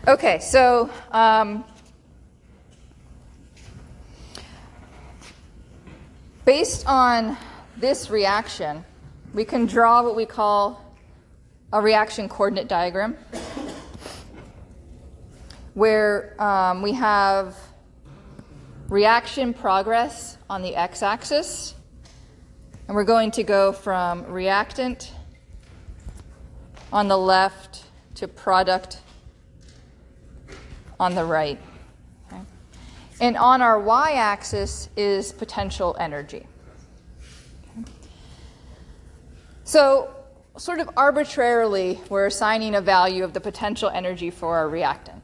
Okay, so based on this reaction, we can draw what we call a reaction coordinate diagram, where we have reaction progress on the x-axis, and we're going to go from reactant on the left to product on the right. Okay? And on our y-axis is potential energy. Okay? So sort of arbitrarily, we're assigning a value of the potential energy for our reactant.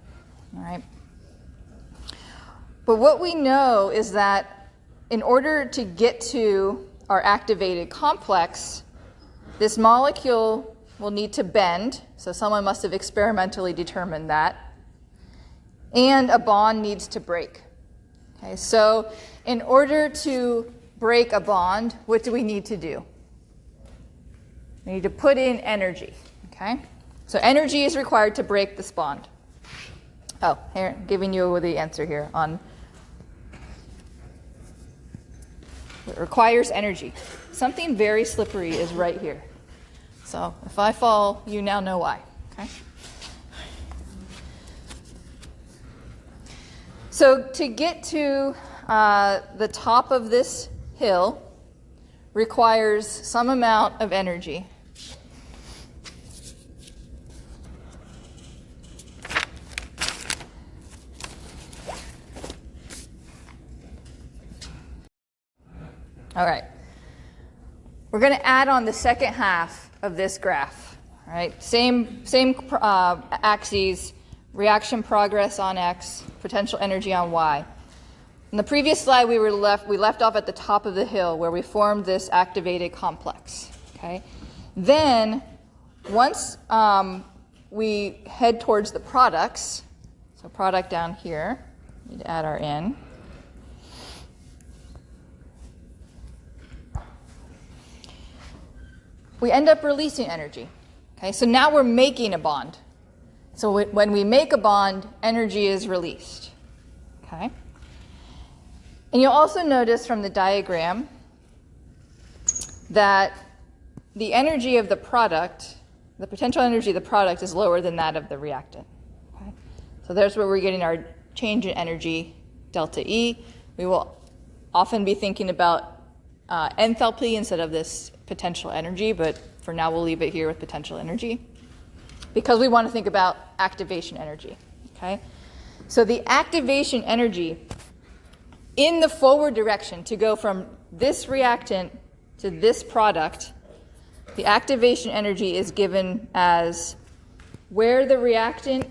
All right? But what we know is that in order to get to our activated complex, this molecule will need to bend, so someone must have experimentally determined that, and a bond needs to break. Okay, so in order to break a bond, what do we need to do? We need to put in energy. Okay? So energy is required to break this bond. Oh, here, giving you the answer here on it requires energy. Something very slippery is right here. So if I fall, you now know why. Okay? So to get to the top of this hill requires some amount of energy. All right. We're going to add on the second half of this graph. All right. Same axes, reaction progress on x, potential energy on y. In the previous slide, we left off at the top of the hill where we formed this activated complex. Okay. Then, once we head towards the products, so product down here, we need to add our N. We end up releasing energy. Okay, so now we're making a bond. So when we make a bond, energy is released. Okay? And you'll also notice from the diagram that the energy of the product, the potential energy of the product is lower than that of the reactant. Okay? So there's where we're getting our change in energy, delta E. We will often be thinking about enthalpy instead of this potential energy, but for now we'll leave it here with potential energy because we want to think about activation energy. Okay? So the activation energy in the forward direction to go from this reactant to this product, the activation energy is given as where the reactant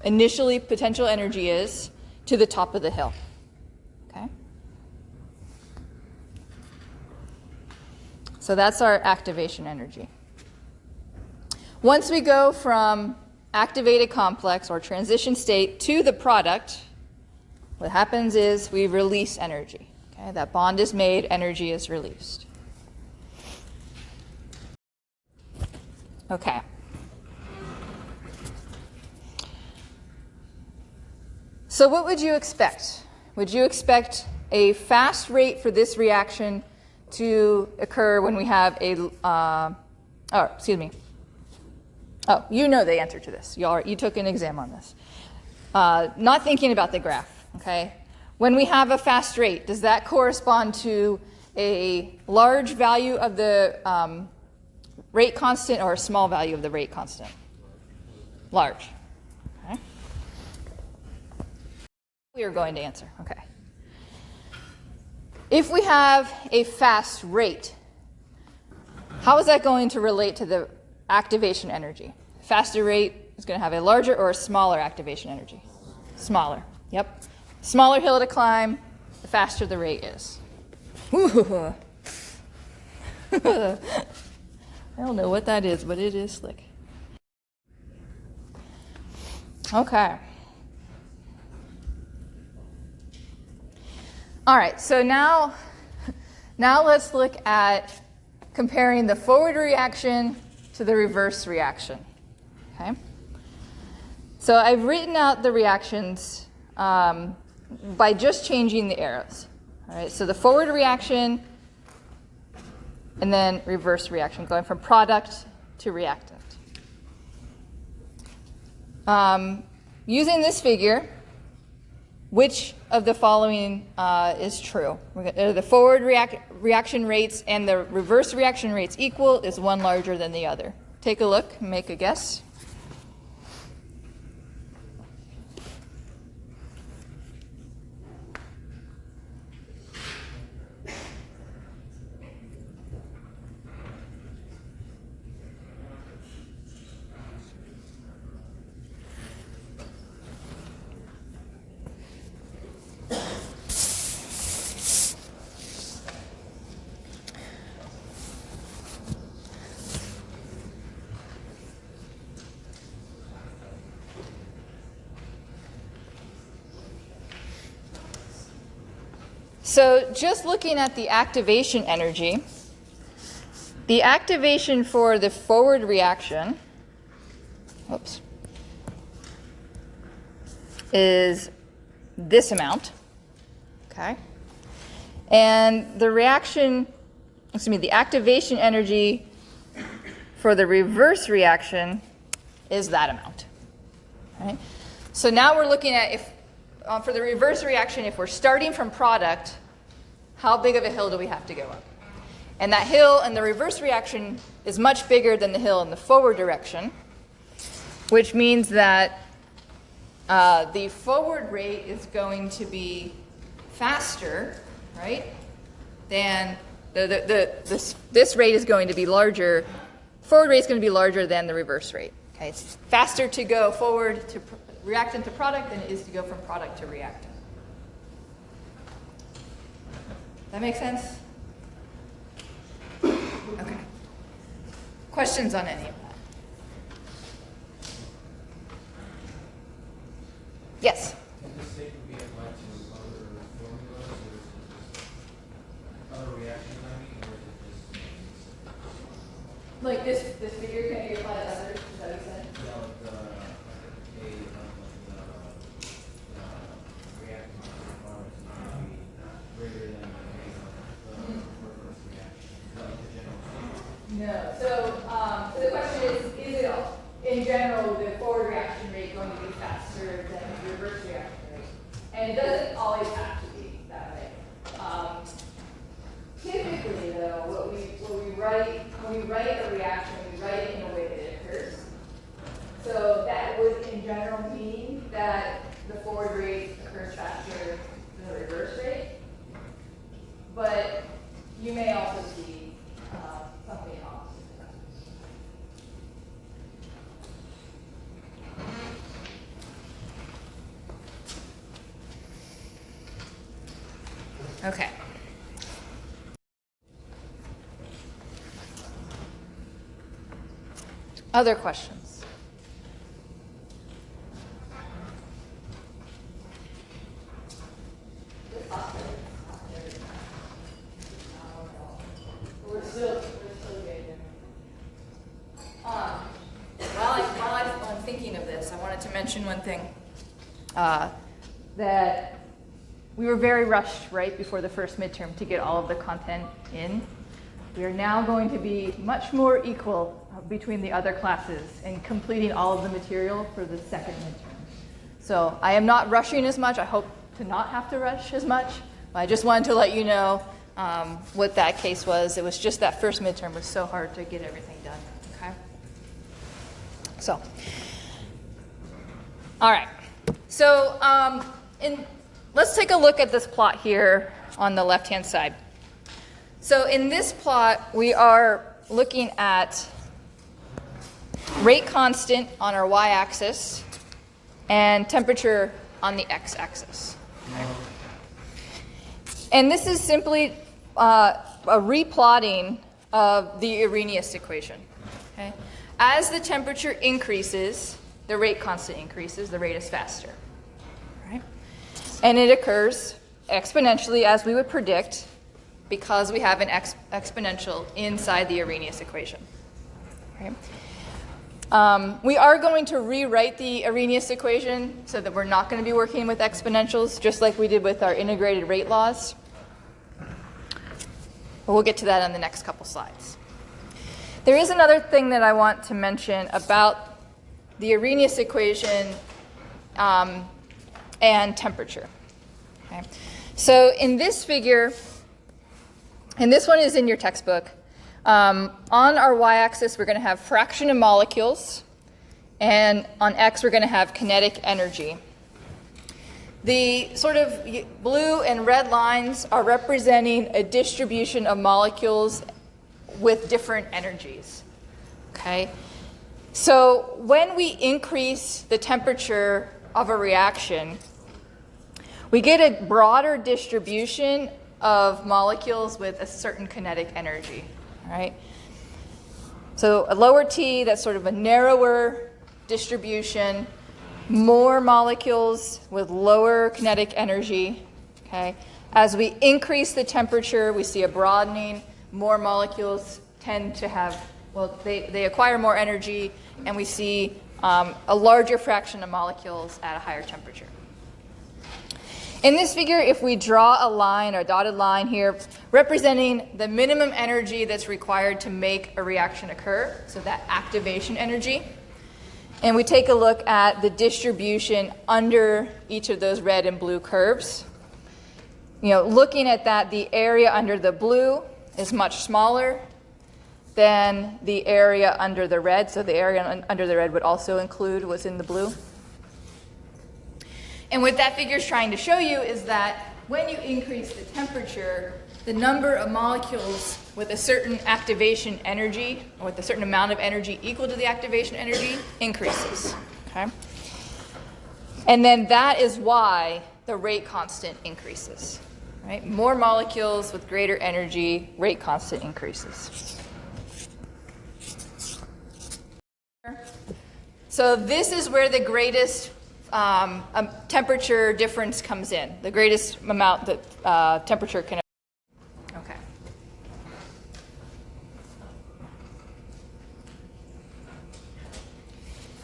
initially potential energy is to the top of the hill. Okay? So that's our activation energy. Once we go from activated complex or transition state to the product, what happens is we release energy. Okay? That bond is made, energy is released. Okay. So what would you expect? Would you expect a fast rate for this reaction to occur when we have a, Oh, you know the answer to this. You took an exam on this. Not thinking about the graph, okay? When we have a fast rate, does that correspond to a large value of the rate constant or a small value of the rate constant? Large. Okay. We are going to answer, okay. If we have a fast rate, how is that going to relate to the activation energy? Faster rate is going to have a larger or a smaller activation energy? Smaller, yep. Smaller hill to climb, the faster the rate is. I don't know what that is, but it is slick. Okay. All right, so now let's look at comparing the forward reaction to the reverse reaction. Okay? So I've written out the reactions by just changing the arrows. All right, so the forward reaction and then reverse reaction, going from product to reactant. Using this figure, which of the following is true? Are the forward reaction rates and the reverse reaction rates equal? Is one larger than the other? Take a look and make a guess. So just looking at the activation energy, the activation for the forward reaction, is this amount, okay? And the the activation energy for the reverse reaction is that amount, right? So now we're looking at for the reverse reaction, if we're starting from product, how big of a hill do we have to go up? And that hill in the reverse reaction is much bigger than the hill in the forward direction, which means that the forward rate is going to be faster, right? Than this rate is going to be larger. Forward rate is going to be larger than the reverse rate. Okay, it's faster to go forward to reactant to product than it is to go from product to reactant. That make sense? Okay. Questions on any of that? Yes? Can this statement be applied to other formulas, or is it just other reactions, or is it just... Like this figure can be applied to others, is that what you said? Yeah, like the reactant to the product is going to be greater than the reverse reaction, like the general statement. No. So the question is it in general the forward reaction rate going to be faster than the reverse reaction rate? And it doesn't always have to be that way. Typically, though, when we write a reaction, we write it in a way that it occurs. So that would, in general, mean that the forward rate occurs faster than the reverse rate. But you may also see something opposite. Okay. Other questions? We're still getting while I'm thinking of this, I wanted to mention one thing. That we were very rushed right before the first midterm to get all of the content in. We are now going to be much more equal between the other classes in completing all of the material for the second midterm. So I am not rushing as much. I hope to not have to rush as much. I just wanted to let you know what that case was. It was just that first midterm was so hard to get everything done. Okay. So, all right. So let's take a look at this plot here on the left-hand side. So in this plot, we are looking at rate constant on our y-axis and temperature on the x-axis. Okay. And this is simply a replotting of the Arrhenius equation. Okay. As the temperature increases, the rate constant increases, the rate is faster. Right? And it occurs exponentially, as we would predict, because we have an exponential inside the Arrhenius equation. Okay. We are going to rewrite the Arrhenius equation so that we're not going to be working with exponentials, just like we did with our integrated rate laws. But we'll get to that on the next couple slides. There is another thing that I want to mention about the Arrhenius equation and temperature. Okay. So in this figure, and this one is in your textbook, on our y-axis we're going to have fraction of molecules, and on x we're going to have kinetic energy. The sort of blue and red lines are representing a distribution of molecules with different energies. Okay? So when we increase the temperature of a reaction, we get a broader distribution of molecules with a certain kinetic energy. Right? So a lower T, that's sort of a narrower distribution, more molecules with lower kinetic energy. Okay? As we increase the temperature, we see a broadening. More molecules tend to have, well, they acquire more energy, and we see a larger fraction of molecules at a higher temperature. In this figure, if we draw a line or a dotted line here representing the minimum energy that's required to make a reaction occur, so that activation energy, and we take a look at the distribution under each of those red and blue curves, looking at that, the area under the blue is much smaller than the area under the red, so the area under the red would also include what's in the blue. And what that figure is trying to show you is that when you increase the temperature, the number of molecules with a certain activation energy, or with a certain amount of energy equal to the activation energy, increases. Okay? And then that is why the rate constant increases. Right? More molecules with greater energy, rate constant increases. So this is where the greatest temperature difference comes in, the greatest amount that temperature can. Okay.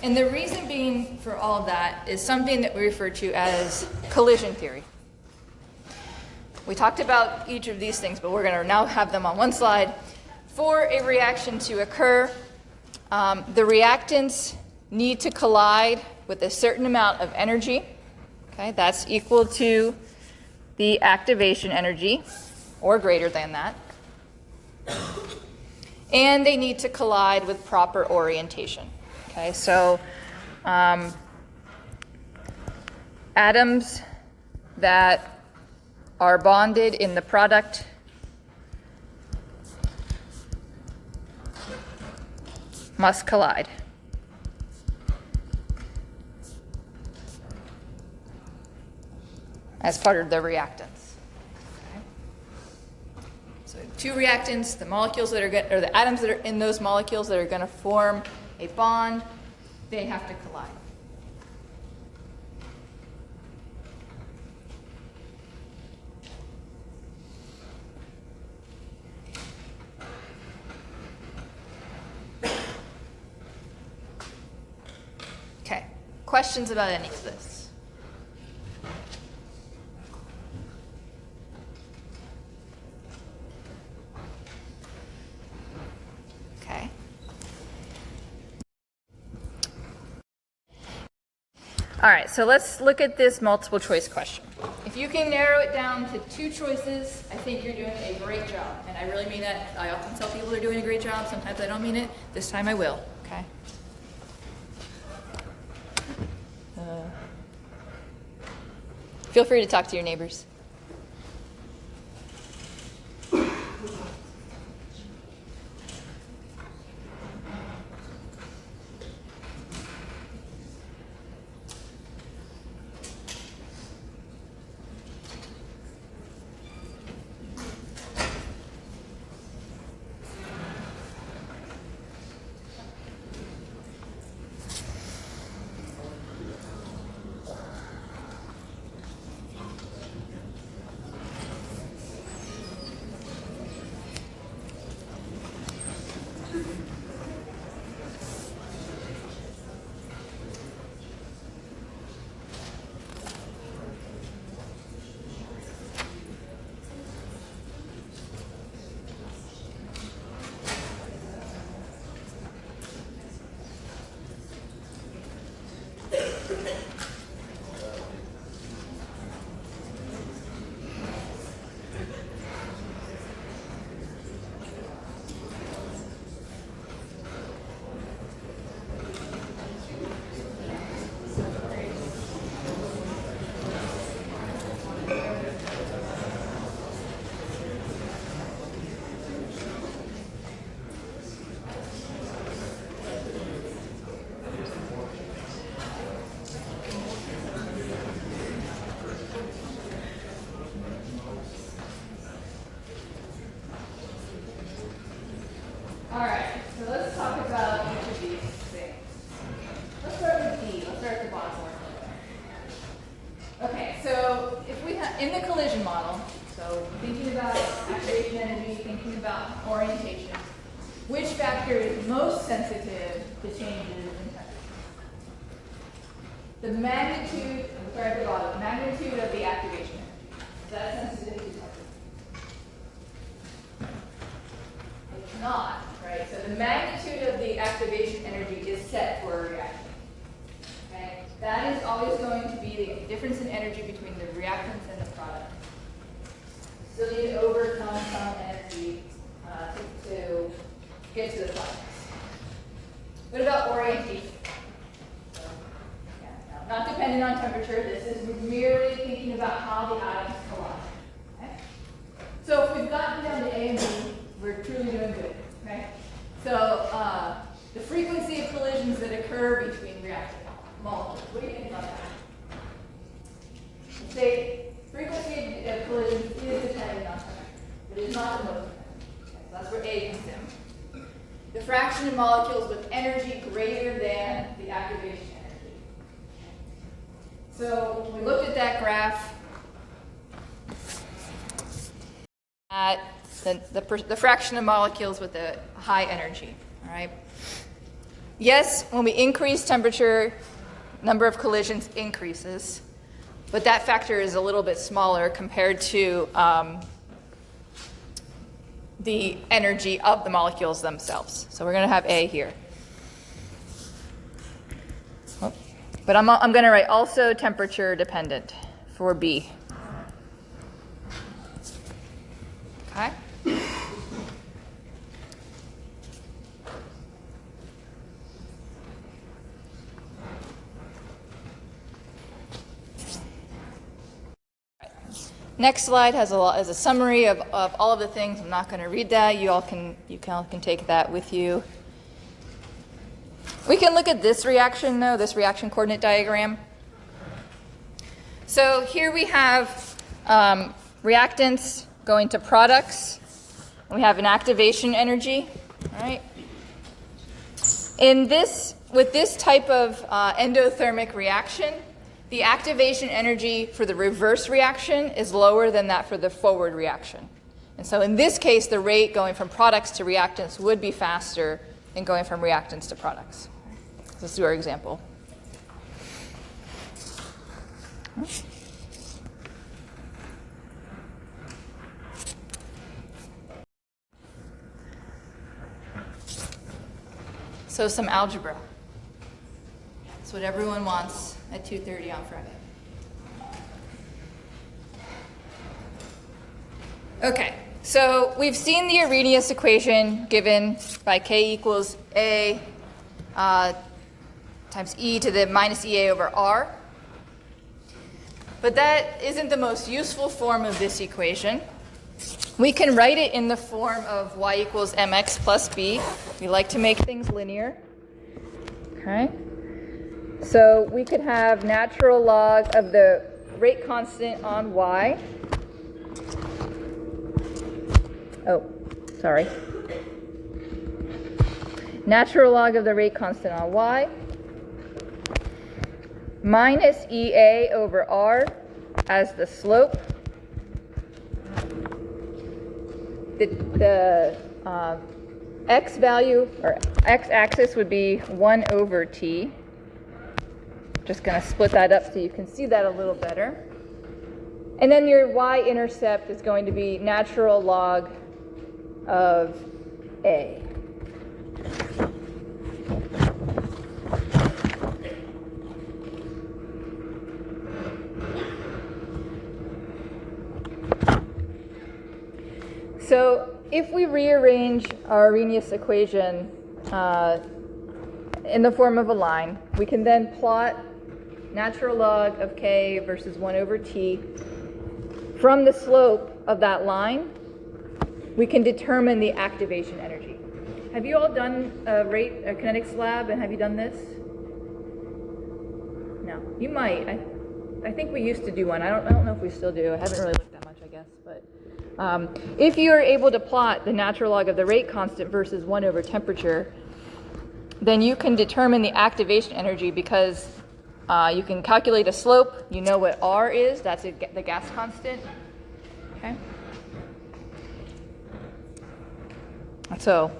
And the reason being for all of that is something that we refer to as collision theory. We talked about each of these things, but we're going to now have them on one slide. For a reaction to occur, the reactants need to collide with a certain amount of energy. Okay, that's equal to the activation energy, or greater than that. And they need to collide with proper orientation. Okay, so atoms that are bonded in the product must collide. As part of the reactants. Okay. So two reactants, the molecules that are or the atoms that are in those molecules that are going to form a bond, they have to collide. Okay. Questions about any of this? All right, so let's look at this multiple choice question. If you can narrow it down to two choices, I think you're doing a great job. And I really mean that. I often tell people they're doing a great job. Sometimes I don't mean it. This time I will, okay? Feel free to talk to your neighbors. All right, so let's talk about each of these things. Let's start with D. Let's start at the bottom. Okay, so if we have in the collision model, so thinking about activation energy, thinking about orientation, which factor is most sensitive to changes in temperature? The magnitude, sorry, at the bottom, magnitude of the activation energy. Is that sensitive to temperature? It's not, right? So the magnitude of the activation energy is set for a reaction. Okay? That is always going to be the difference in energy between the reactants and the product. So you need to overcome some energy to get to the products. What about orientation? So, yeah, no, not dependent on temperature. This is merely thinking about how the atoms collide. Okay? So if we've gotten down to A and B, we're truly doing good. Okay? So the frequency of collisions that occur between reactant molecules. What do you think about that? Let's say frequency of collisions is dependent on temperature, but it's not the most dependent. Okay, so that's where A comes in. The fraction of molecules with energy greater than the activation energy. So we looked at that graph at the fraction of molecules with a high energy. All right. Yes, when we increase temperature, number of collisions increases, but that factor is a little bit smaller compared to the energy of the molecules themselves. So we're going to have A here. Oh, but I'm going to write also temperature dependent for B. Okay? Next slide has a summary of all of the things. I'm not going to read that. You all can take that with you. We can look at this reaction though, this reaction coordinate diagram. So here we have reactants going to products. We have an activation energy, all right? With this type of endothermic reaction, the activation energy for the reverse reaction is lower than that for the forward reaction. And so in this case, the rate going from products to reactants would be faster than going from reactants to products. Let's do our example. So some algebra. That's what everyone wants at 2:30 on Friday. Okay, so we've seen the Arrhenius equation given by K equals A times E to the minus EA over R. But that isn't the most useful form of this equation. We can write it in the form of y equals mx plus b. We like to make things linear. Okay. So we could have natural log of the rate constant on y. Oh, sorry. Natural log of the rate constant on y minus EA over r as the slope. The x value, or x-axis, would be 1 over t. Just going to split that up so you can see that a little better. And then your y-intercept is going to be natural log of a. So if we rearrange our Arrhenius equation in the form of a line, we can then plot natural log of k versus 1 over t. From the slope of that line, we can determine the activation energy. Have you all done a kinetics lab, and have you done this? No, you might. I think we used to do one. I don't know if we still do. I haven't really looked that much, I guess, but If you are able to plot the natural log of the rate constant versus 1 over temperature, then you can determine the activation energy because you can calculate a slope. You know what R is. That's the gas constant. Okay. So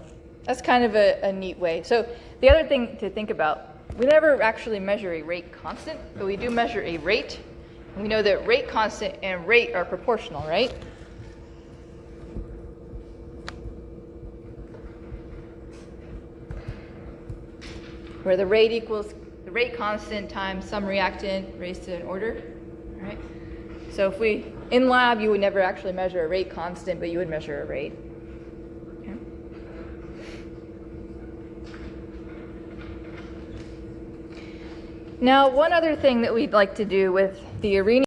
that's kind of a neat way. So the other thing to think about, we never actually measure a rate constant, but we do measure a rate. We know that rate constant and rate are proportional, right? Where the rate equals the rate constant times some reactant raised to an order, right? So if we, in lab, you would never actually measure a rate constant, but you would measure a rate. Okay. Now, one other thing that we'd like to do with the Arrhenius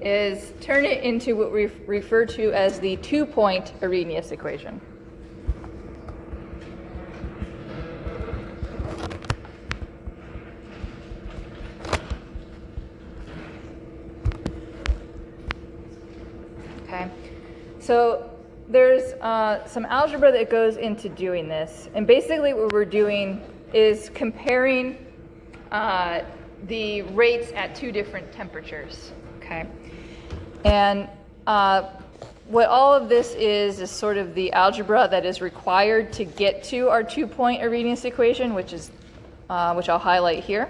is turn it into what we refer to as the two-point Arrhenius equation. Okay, so there's some algebra that goes into doing this, and basically what we're doing is comparing the rates at two different temperatures. Okay, and what all of this is sort of the algebra that is required to get to our two-point Arrhenius equation, which I'll highlight here.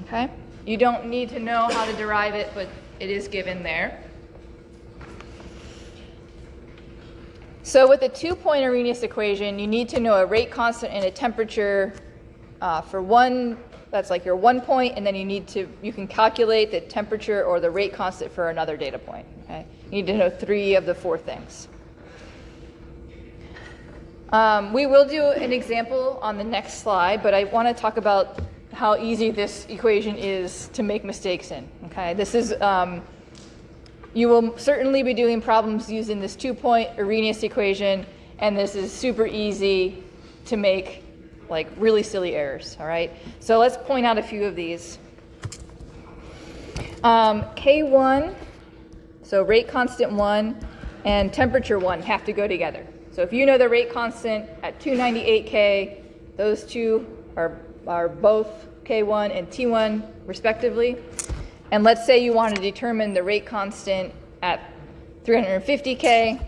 Okay, you don't need to know how to derive it, but it is given there. So with the two-point Arrhenius equation, you need to know a rate constant and a temperature for one, that's like your 1 point, and then you can calculate the temperature or the rate constant for another data point. Okay? You need to know 3 of the 4 things. We will do an example on the next slide, but I want to talk about how easy this equation is to make mistakes in. Okay, this is you will certainly be doing problems using this two-point Arrhenius equation, and this is super easy to make like really silly errors. All right, so let's point out a few of these. K1, so rate constant 1 and temperature 1 have to go together. So if you know the rate constant at 298 K, those two are both K1 and T1 respectively. And let's say you want to determine the rate constant at 350 K.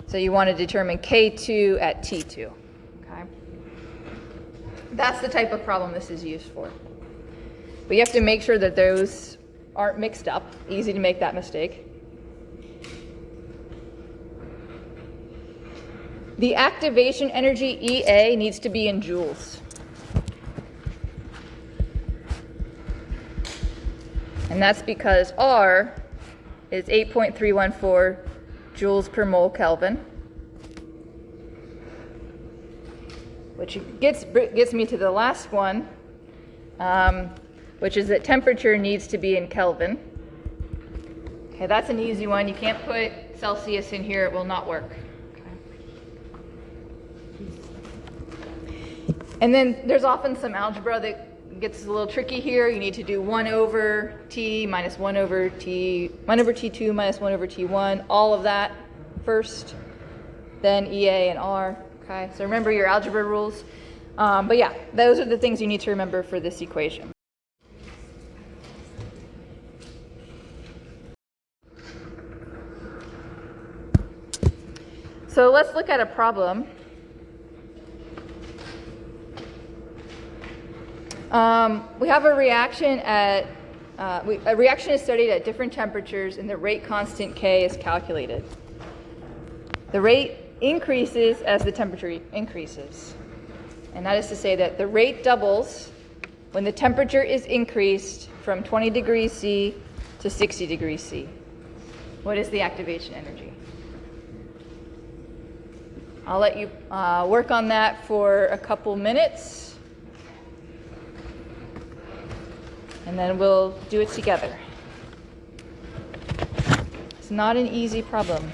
So you want to determine K2 at T2. Okay? That's the type of problem this is used for. But you have to make sure that those aren't mixed up. Easy to make that mistake. The activation energy, EA, needs to be in joules. And that's because R is 8.314 joules per mole Kelvin, which gets me to the last one, which is that temperature needs to be in Kelvin. Okay, that's an easy one. You can't put Celsius in here, it will not work. And then there's often some algebra that gets a little tricky here. You need to do 1 over T minus 1 over T, 1 over T2 minus 1 over T1, all of that first, then EA and R. Okay, so remember your algebra rules. But yeah, those are the things you need to remember for this equation. So let's look at a problem. We have a reaction at, a reaction is studied at different temperatures and the rate constant K is calculated. The rate increases as the temperature increases. And that is to say that the rate doubles when the temperature is increased from 20 degrees C to 60 degrees C. What is the activation energy? I'll let you work on that for a couple minutes. And then we'll do it together. It's not an easy problem.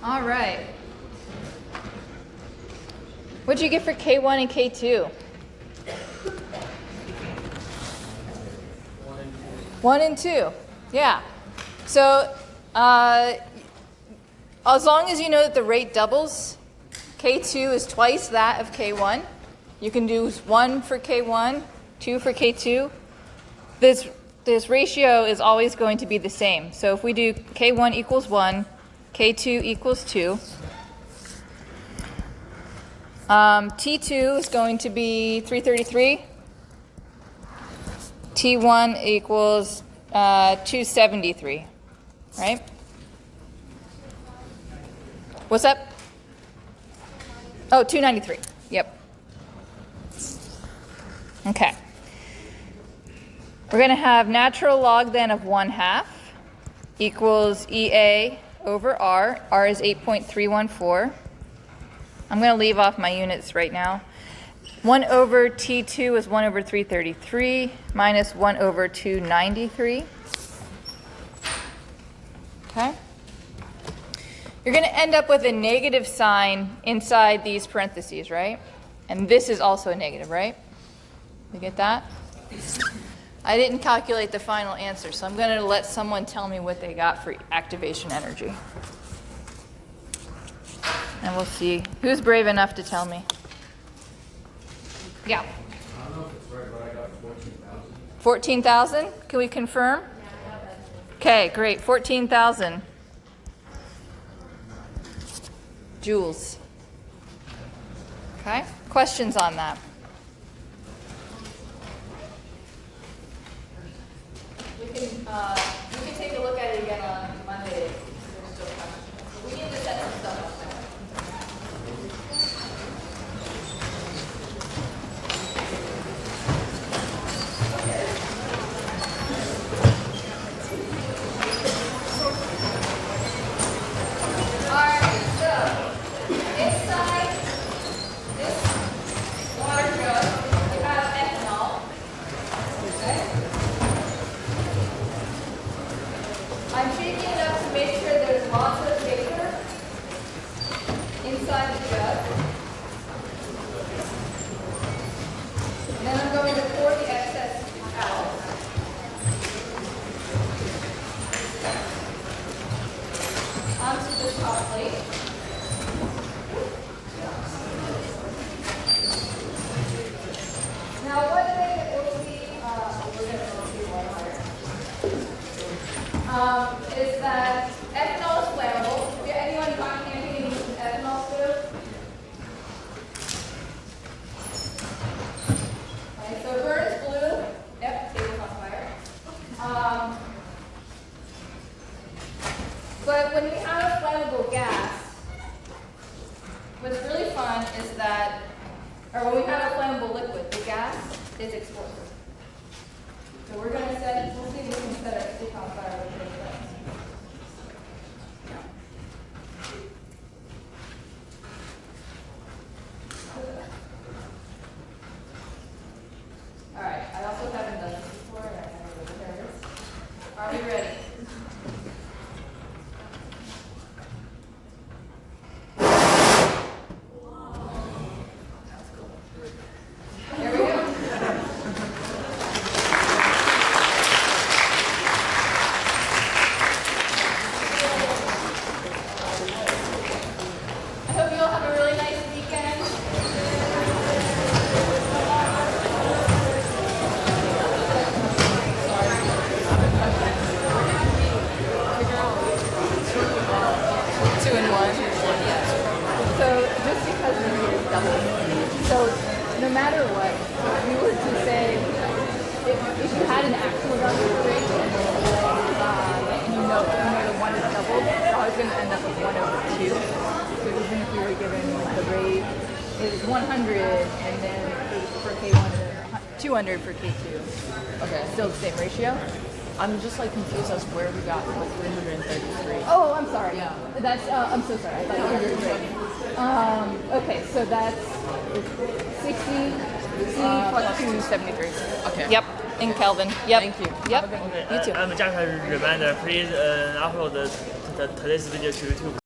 All right. What'd you get for K1 and K2? 1 and 2. Yeah. So as long as you know that the rate doubles, K2 is twice that of K1. You can do 1 for K1, 2 for K2. This ratio is always going to be the same. So if we do K1 equals 1, K2 equals 2. T2 is going to be 333. T1 equals 273, right? What's up? Oh, 293. Yep. Okay. We're going to have natural log then of 1/2 equals EA over R. R is 8.314. I'm going to leave off my units right now. 1 over T2 is 1 over 333 minus 1 over 293. Okay? You're going to end up with a negative sign inside these parentheses, right? And this is also a negative, right? You get that? I didn't calculate the final answer, so I'm going to let someone tell me what they got for activation energy. And we'll see. Who's brave enough to tell me? Yeah. I don't know if it's right, but I got 14,000. 14,000? Can we confirm? Okay, great. 14,000 joules. Okay. Questions on that? We can take a look at it again on Monday. There's still questions. We need to set some stuff up there. Alright, so inside this water jug, we have ethanol. Okay? I'm shaking it up to make sure there's lots of vapor inside the jug. And then I'm going to pour the excess out. Onto the top plate. Now, one thing that we'll see, we're going to go see one higher, is that ethanol is flammable. Anyone gone camping and used ethanol stove? Okay, so it burns blue. Yep, table's on fire. But when we have a flammable gas, what's really fun is that, or when we have a flammable liquid, the gas is explosive. So we're going to set, we'll see if we can set a stick on fire with this thing. All right, I also haven't done this before, and I'm a little nervous. Are we ready? Here we go. I hope you all have a really nice weekend. Two and one. So just because the rate is double, so no matter what, if we were to say, if you had an actual double rate, and you know the one is doubled, it's always going to end up with 1 over 2. So even if we were given the rate is 100, and then for K1 and then 200 for K2. Okay, still the same ratio. I'm just like confused as where we got like 333. Oh, I'm sorry. Yeah. That's, I'm so sorry. I thought you were great. Okay, so that's 60 plus 273. Okay. Yep, in Kelvin. Yep. Thank you. Yep. Okay, You too. I'm Jack. Reminder, please upload today's video to YouTube.